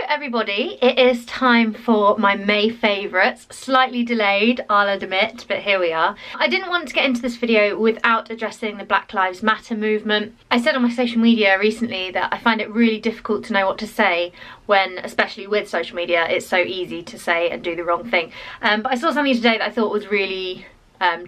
everybody, it is time for my May favourites. Slightly delayed, I'll admit, but here we are. I didn't want to get into this video without addressing the Black Lives Matter movement. I said on my social media recently that I find it really difficult to know what to say when, especially with social media, it's so easy to say and do the wrong thing. But I saw something today that I thought was really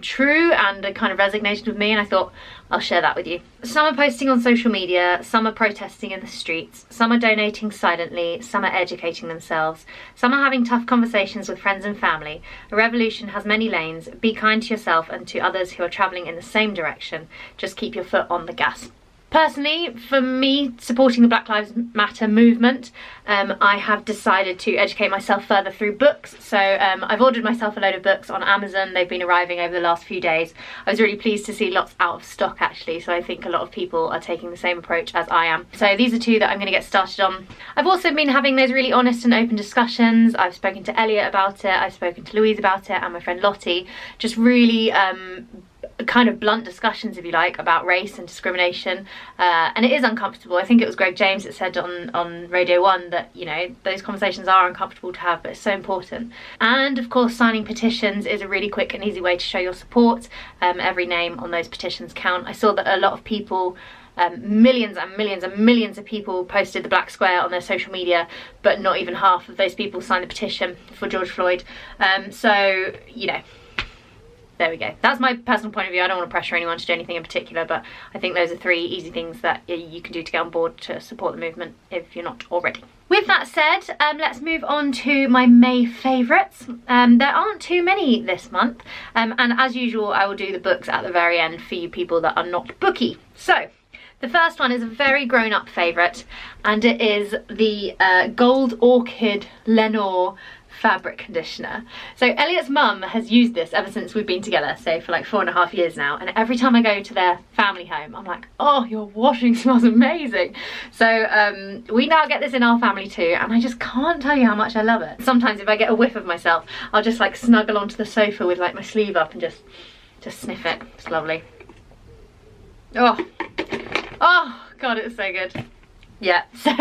true and it kind of resonated with me, and I thought I'll share that with you. Some are posting on social media, some are protesting in the streets, some are donating silently, some are educating themselves, some are having tough conversations with friends and family. A revolution has many lanes. Be kind to yourself and to others who are travelling in the same direction. Just keep your foot on the gas. Personally, for me, supporting the Black Lives Matter movement, I have decided to educate myself further through books. So I've ordered myself a load of books on Amazon. They've been arriving over the last few days. I was really pleased to see lots out of stock actually, so I think a lot of people are taking the same approach as I am. So these are two that I'm going to get started on. I've also been having those really honest and open discussions. I've spoken to Elliot about it, I've spoken to Louise about it, and my friend Lottie. Just really kind of blunt discussions, if you like, about race and discrimination, and it is uncomfortable. I think it was Greg James that said on Radio 1 that, you know, those conversations are uncomfortable to have, but it's so important. And of course, signing petitions is a really quick and easy way to show your support. Every name on those petitions count. I saw that a lot of people, millions and millions and millions of people posted the black square on their social media, but not even half of those people signed the petition for George Floyd. So, you know, there we go. That's my personal point of view. I don't want to pressure anyone to do anything in particular, but I think those are three easy things that you can do to get on board to support the movement if you're not already. With that said, let's move on to my May favourites. There aren't too many this month, and as usual I will do the books at the very end for you people that are not booky. So the first one is a very grown-up favourite, and it is the Gold Orchid Lenore fabric conditioner. So Elliot's mum has used this ever since we've been together, so for like 4.5 years now, and every time I go to their family home I'm like, oh, your washing smells amazing. So we now get this in our family too, and I just can't tell you how much I love it. Sometimes if I get a whiff of myself, I'll just like snuggle onto the sofa with like my sleeve up and just sniff it. It's lovely. Oh god, it's so good. Yeah, so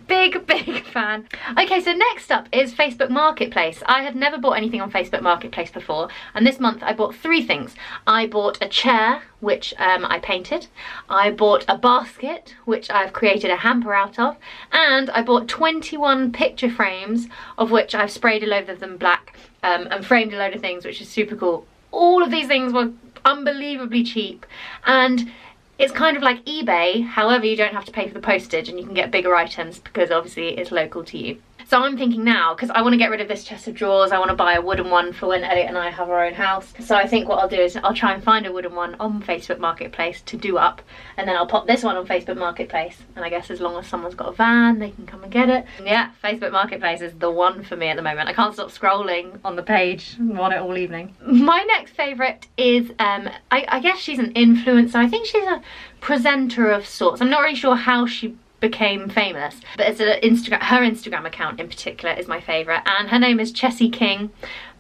big fan. Okay, so next up is Facebook Marketplace. I had never bought anything on Facebook Marketplace before, and this month I bought 3 things. I bought a chair, which I painted. I bought a basket, which I've created a hamper out of, and I bought 21 picture frames, of which I've sprayed a load of them black, and framed a load of things, which is super cool. All of these things were unbelievably cheap, and it's kind of like eBay, however you don't have to pay for the postage and you can get bigger items because obviously it's local to you. So I'm thinking now, because I want to get rid of this chest of drawers, I want to buy a wooden one for when Elliot and I have our own house. So I think what I'll do is I'll try and find a wooden one on Facebook Marketplace to do up, and then I'll pop this one on Facebook Marketplace, and I guess as long as someone's got a van they can come and get it. And yeah, Facebook Marketplace is the one for me at the moment. I can't stop scrolling on the page. I want it all evening. My next favourite is, I guess she's an influencer. I think she's a presenter of sorts. I'm not really sure how she became famous, but it's her Instagram account in particular is my favourite, and her name is Chessie King.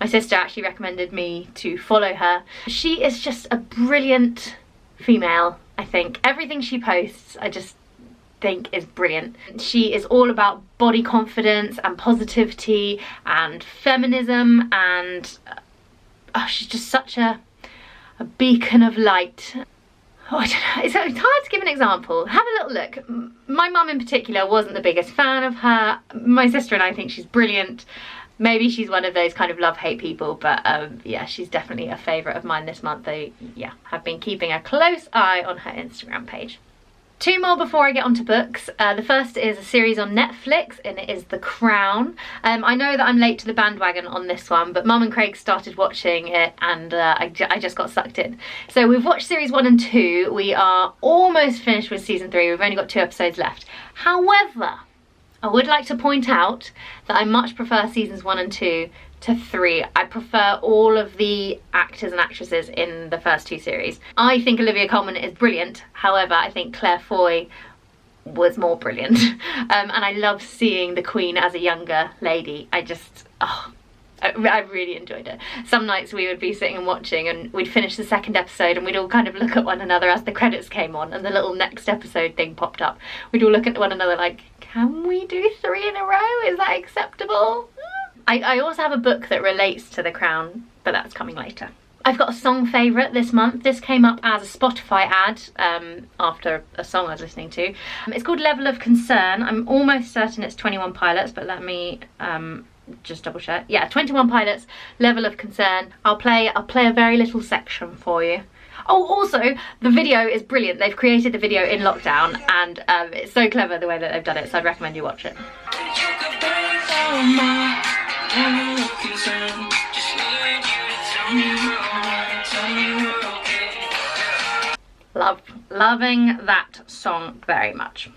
My sister actually recommended me to follow her. She is just a brilliant female, I think. Everything she posts I just think is brilliant. She is all about body confidence and positivity and feminism, and she's just such a beacon of light. Oh, I don't know. It's hard to give an example. Have a little look. My mum in particular wasn't the biggest fan of her. My sister and I think she's brilliant. Maybe she's one of those kind of love-hate people, but yeah, she's definitely a favourite of mine this month. Though, yeah, have been keeping a close eye on her Instagram page. 2 more before I get onto books. The first is a series on Netflix, and it is The Crown. I know that I'm late to the bandwagon on this one, but Mum and Craig started watching it, and I just got sucked in. So we've watched series 1 and 2. We are almost finished with season 3. We've only got 2 episodes left. However, I would like to point out that I much prefer seasons 1 and 2 to 3. I prefer all of the actors and actresses in the first 2 series. I think Olivia Colman is brilliant. However, I think Claire Foy was more brilliant. And I love seeing the Queen as a younger lady. I really enjoyed it. Some nights we would be sitting and watching, and we'd finish the 2nd episode and we'd all kind of look at one another as the credits came on and the little next episode thing popped up. We'd all look at one another like, can we do 3 in a row? Is that acceptable? I also have a book that relates to The Crown, but that's coming later. I've got a song favourite this month. This came up as a Spotify ad after a song I was listening to. It's called Level of Concern. I'm almost certain it's 21 Pilots, but let me just double check. Yeah, 21 Pilots, Level of Concern. I'll play a very little section for you. Oh, also, the video is brilliant. They've created the video in lockdown, and it's so clever the way that they've done it, so I'd recommend you watch it. Loving that song very much.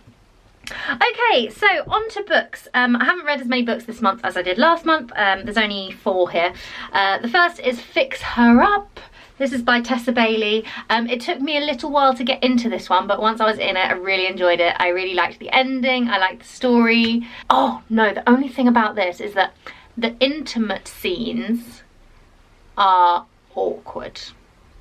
Okay, so on to books. I haven't read as many books this month as I did last month. There's only 4 here. The first is Fix Her Up. This is by Tessa Bailey. It took me a little while to get into this one, but once I was in it, I really enjoyed it. I really liked the ending. I liked the story. Oh no, the only thing about this is that the intimate scenes are awkward,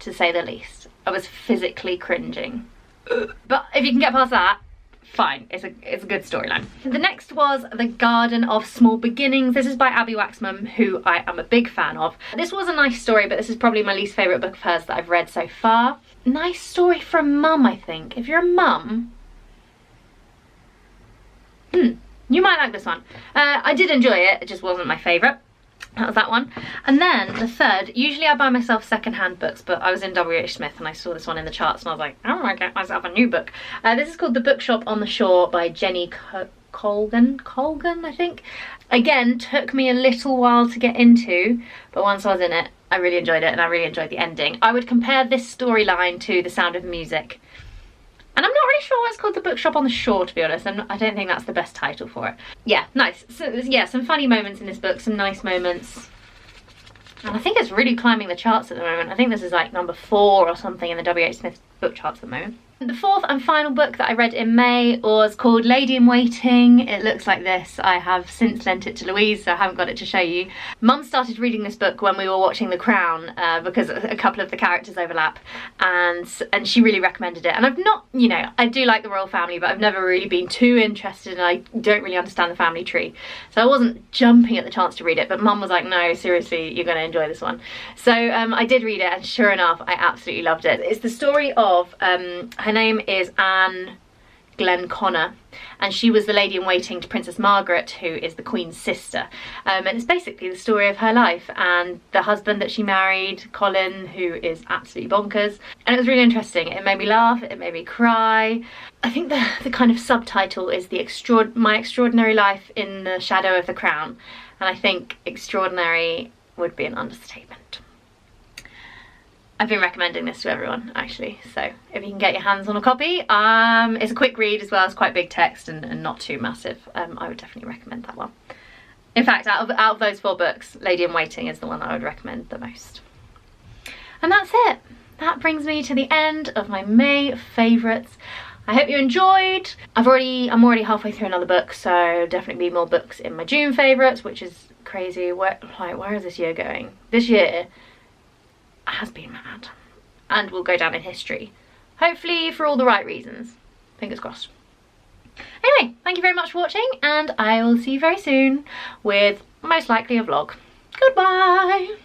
to say the least. I was physically cringing. But if you can get past that, fine, it's a good storyline. The next was The Garden of Small Beginnings. This is by Abby Waxman, who I am a big fan of. This was a nice story, but this is probably my least favourite book of hers that I've read so far. Nice story for a mum, I think. If you're a mum, you might like this one. I did enjoy it, it just wasn't my favourite. That was that one. And then the third, usually I buy myself second-hand books, but I was in WH Smith and I saw this one in the charts and I was like, I want to get myself a new book. This is called The Bookshop on the Shore by Jenny Colgan, I think. Again, took me a little while to get into, but once I was in it, I really enjoyed it and I really enjoyed the ending. I would compare this storyline to The Sound of Music. And I'm not really sure why it's called The Bookshop on the Shore, to be honest. I don't think that's the best title for it. Yeah, nice. So, yeah, some funny moments in this book, some nice moments. And I think it's really climbing the charts at the moment. I think this is like number 4 or something in the WH Smith book charts at the moment. The fourth and final book that I read in May was called Ladyinwaiting. It looks like this. I have since lent it to Louise, so I haven't got it to show you. Mum started reading this book when we were watching The Crown because a couple of the characters overlap, and she really recommended it. And I've not, you know, I do like the royal family, but I've never really been too interested, and I don't really understand the family tree. So I wasn't jumping at the chance to read it, but Mum was like, no, seriously, you're going to enjoy this one. So I did read it, and sure enough, I absolutely loved it. It's the story of, her name is Anne Glenconner, and she was the lady-in-waiting to Princess Margaret, who is the Queen's sister. And it's basically the story of her life and the husband that she married, Colin, who is absolutely bonkers. And it was really interesting. It made me laugh, it made me cry. I think the kind of subtitle is My Extraordinary Life in the Shadow of the Crown. And I think extraordinary would be an understatement. I've been recommending this to everyone, actually, so if you can get your hands on a copy. It's a quick read as well, it's quite big text and not too massive. I would definitely recommend that one. In fact, out of those 4 books, Ladyinwaiting is the one that I would recommend the most. And that's it. That brings me to the end of my May favourites. I hope you enjoyed. I'm already halfway through another book, so definitely be more books in my June favourites, which is crazy. Where is this year going? This year has been mad and will go down in history, hopefully for all the right reasons. Fingers crossed. Anyway, thank you very much for watching, and I will see you very soon with most likely a vlog. Goodbye.